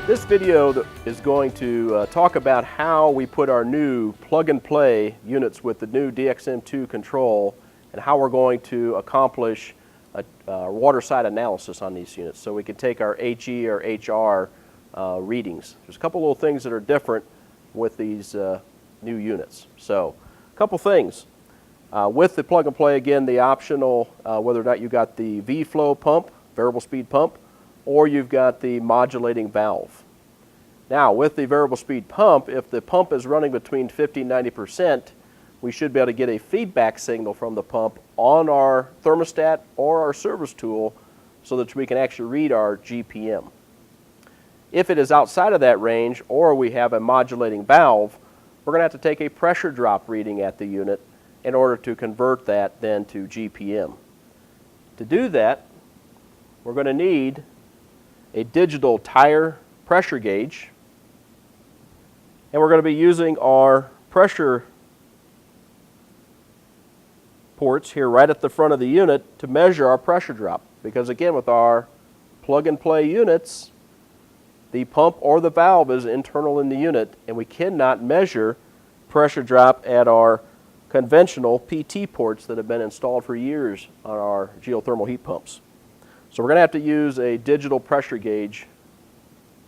This video is going to talk about how we put our new plug-and-play units with the new DXM2 control and how we're going to accomplish a waterside analysis on these units so we can take our HE or HR readings. There's a couple little things that are different with these new units. So, a couple things. With the plug-and-play, again, the optional, whether or not you got the V-flow pump, variable speed pump, or you've got the modulating valve. Now, with the variable speed pump, if the pump is running between 50 and 90%, we should be able to get a feedback signal from the pump on our thermostat or our service tool so that we can actually read our GPM. If it is outside of that range, or we have a modulating valve, we're going to have to take a pressure drop reading at the unit in order to convert that then to GPM. To do that, we're going to need a digital tire pressure gauge, and we're going to be using our pressure ports here right at the front of the unit to measure our pressure drop, because again, with our plug-and-play units, the pump or the valve is internal in the unit, and we cannot measure pressure drop at our conventional PT ports that have been installed for years on our geothermal heat pumps. So we're going to have to use a digital pressure gauge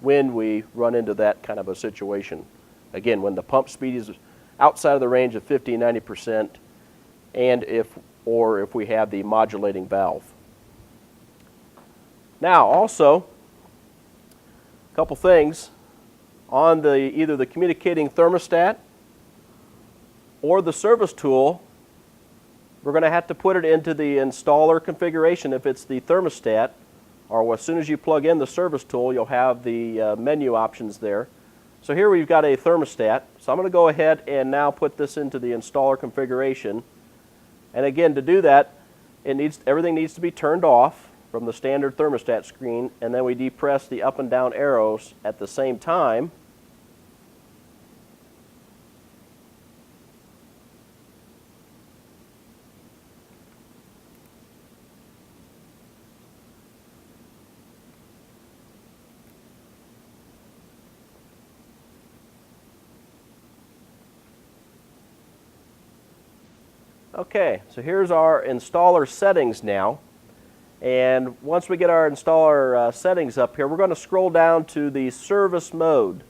when we run into that kind of a situation. Again, when the pump speed is outside of the range of 50 and 90%, and if we have the modulating valve. Now, also, a couple things on either the communicating thermostat or the service tool. We're going to have to put it into the installer configuration if it's the thermostat, or as soon as you plug in the service tool, you'll have the menu options there. So here we've got a thermostat. So I'm going to go ahead and now put this into the installer configuration. And again, to do that, everything needs to be turned off from the standard thermostat screen, and then we depress the up and down arrows at the same time. Okay, so here's our installer settings now. And once we get our installer settings up here, we're going to scroll down to the service mode.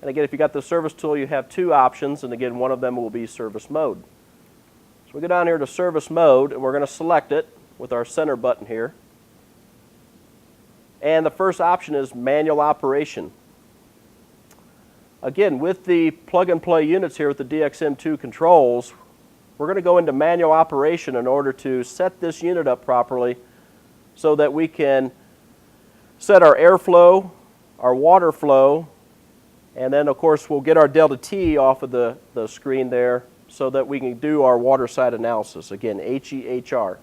And again, if you got the service tool, you have two options, and again, one of them will be service mode. So we go down here to service mode, and we're going to select it with our center button here. And the first option is manual operation. Again, with the plug-and-play units here with the DXM2 controls, we're going to go into manual operation in order to set this unit up properly so that we can set our airflow, our water flow, and then of course we'll get our delta T off of the screen there so that we can do our waterside analysis. Again, HEHR.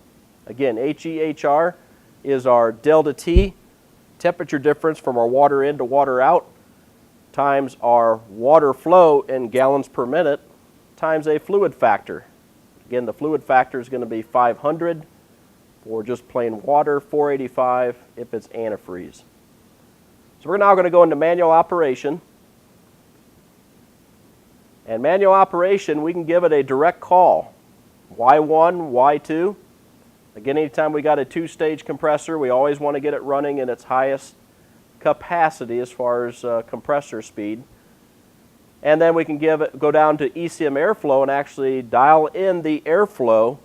Again, HEHR is our delta T, temperature difference from our water in to water out, times our water flow in gallons per minute, times a fluid factor. Again, the fluid factor is going to be 500 for just plain water, 485 if it's antifreeze. So we're now going to go into manual operation. And manual operation, we can give it a direct call. Y1, Y2. Again, anytime we got a two-stage compressor, we always want to get it running in its highest capacity as far as compressor speed. And then we can go down to ECM airflow and actually dial in the airflow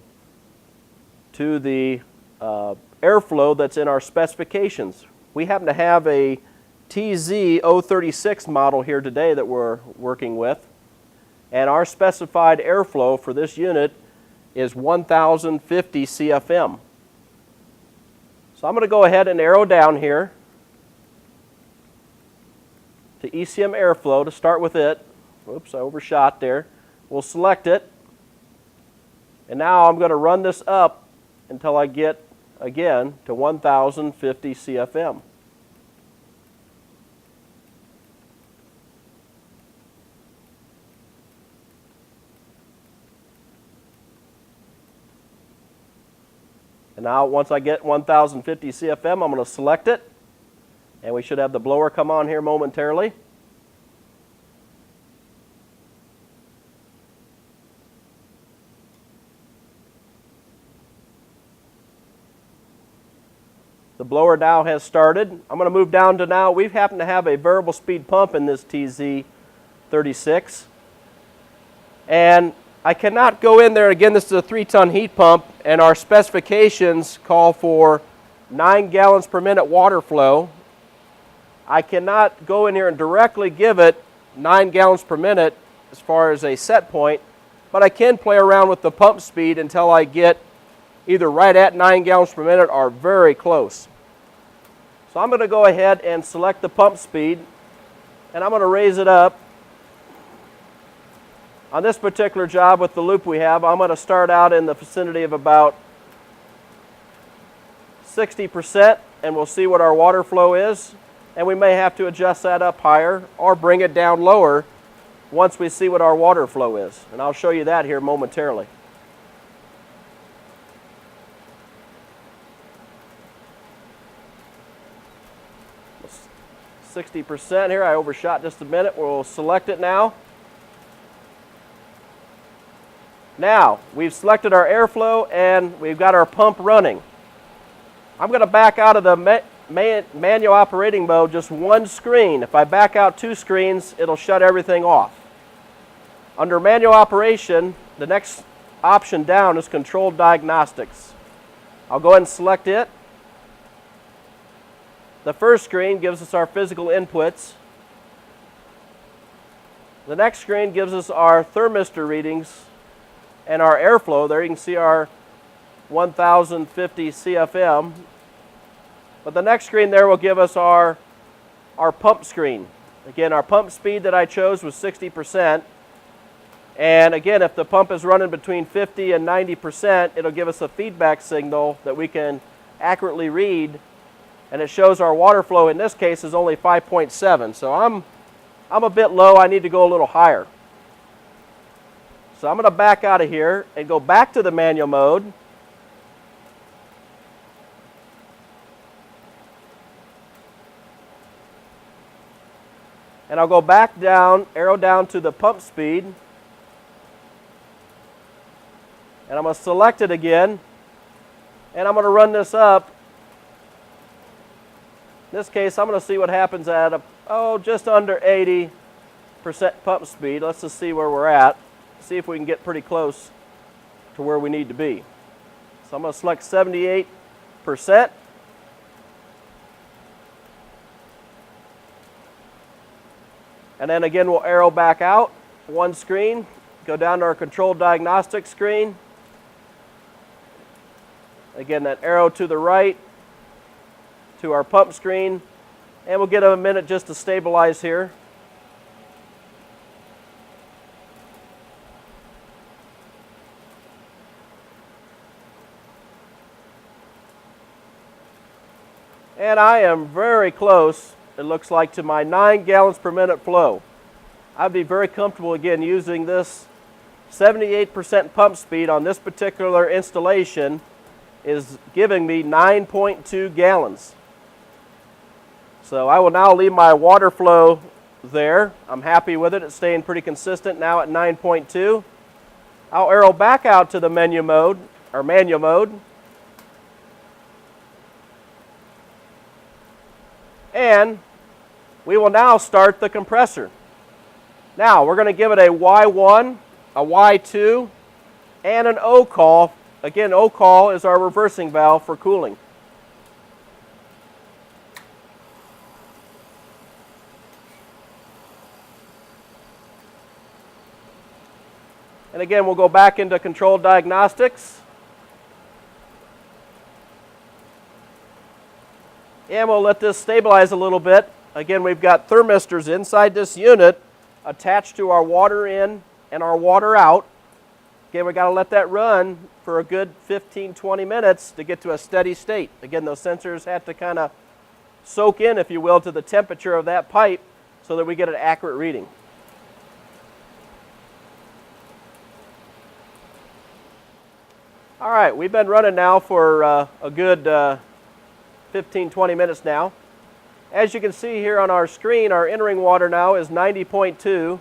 to the airflow that's in our specifications. We happen to have a TZ036 model here today that we're working with. And our specified airflow for this unit is 1050 CFM. So I'm going to go ahead and arrow down here to ECM airflow to start with it. Oops, I overshot there. We'll select it. And now I'm going to run this up until I get, again, to 1050 CFM. And now once I get 1050 CFM, I'm going to select it. And we should have the blower come on here momentarily. The blower now has started. I'm going to move down to now, we happen to have a variable speed pump in this TZ36. And I cannot go in there, again this is a 3-ton heat pump, and our specifications call for 9 gallons per minute water flow. I cannot go in here and directly give it 9 gallons per minute as far as a set point, but I can play around with the pump speed until I get either right at 9 gallons per minute or very close. So I'm going to go ahead and select the pump speed, and I'm going to raise it up. On this particular job with the loop we have, I'm going to start out in the vicinity of about 60%, and we'll see what our water flow is. And we may have to adjust that up higher or bring it down lower once we see what our water flow is. And I'll show you that here momentarily. 60% here. I overshot just a minute. We'll select it now. Now, we've selected our airflow and we've got our pump running. I'm going to back out of the manual operating mode just one screen. If I back out 2 screens, it'll shut everything off. Under manual operation, the next option down is controlled diagnostics. I'll go ahead and select it. The first screen gives us our physical inputs. The next screen gives us our thermistor readings and our airflow. There you can see our 1050 CFM. But the next screen there will give us our pump screen. Again, our pump speed that I chose was 60%. And again, if the pump is running between 50 and 90%, it'll give us a feedback signal that we can accurately read. And it shows our water flow in this case is only 5.7. So I'm a bit low. I need to go a little higher. So I'm going to back out of here and go back to the manual mode. And I'll go back down, arrow down to the pump speed. And I'm going to select it again. And I'm going to run this up. In this case, I'm going to see what happens at just under 80% pump speed. Let's just see where we're at. See if we can get pretty close to where we need to be. So I'm going to select 78%. And then again, we'll arrow back out one screen, go down to our controlled diagnostics screen. Again, that arrow to the right to our pump screen, and we'll get a minute just to stabilize here. And I am very close, it looks like, to my 9 gallons per minute flow. I'd be very comfortable again using this 78% pump speed on this particular installation is giving me 9.2 gallons. So I will now leave my water flow there. I'm happy with it. It's staying pretty consistent now at 9.2. I'll arrow back out to the menu mode, or manual mode. And we will now start the compressor. Now we're going to give it a Y1, a Y2, and an O call. Again, O call is our reversing valve for cooling. And again, we'll go back into controlled diagnostics. And we'll let this stabilize a little bit. Again, we've got thermistors inside this unit attached to our water in and our water out. Again, we've got to let that run for a good 15-20 minutes to get to a steady state. Again, those sensors have to kind of soak in, if you will, to the temperature of that pipe so that we get an accurate reading. All right, we've been running now for a good 15-20 minutes now. As you can see here on our screen, our entering water now is 90.2,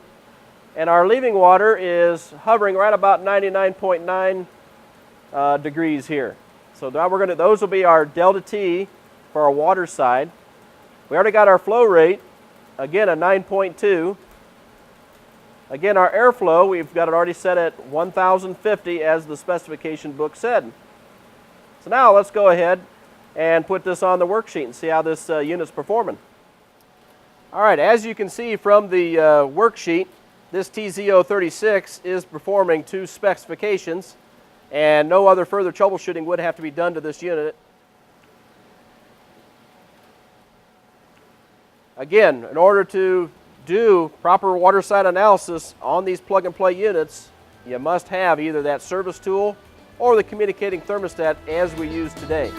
and our leaving water is hovering right about 99.9 degrees here. So now those will be our delta T for our water side. We already got our flow rate, again at 9.2. Again, our airflow, we've got it already set at 1,050 as the specification book said. So now let's go ahead and put this on the worksheet and see how this unit's performing. All right, as you can see from the worksheet, this TZ036 is performing to specifications, and no other further troubleshooting would have to be done to this unit. Again, in order to do proper waterside analysis on these plug-and-play units, you must have either that service tool or the communicating thermostat as we use today.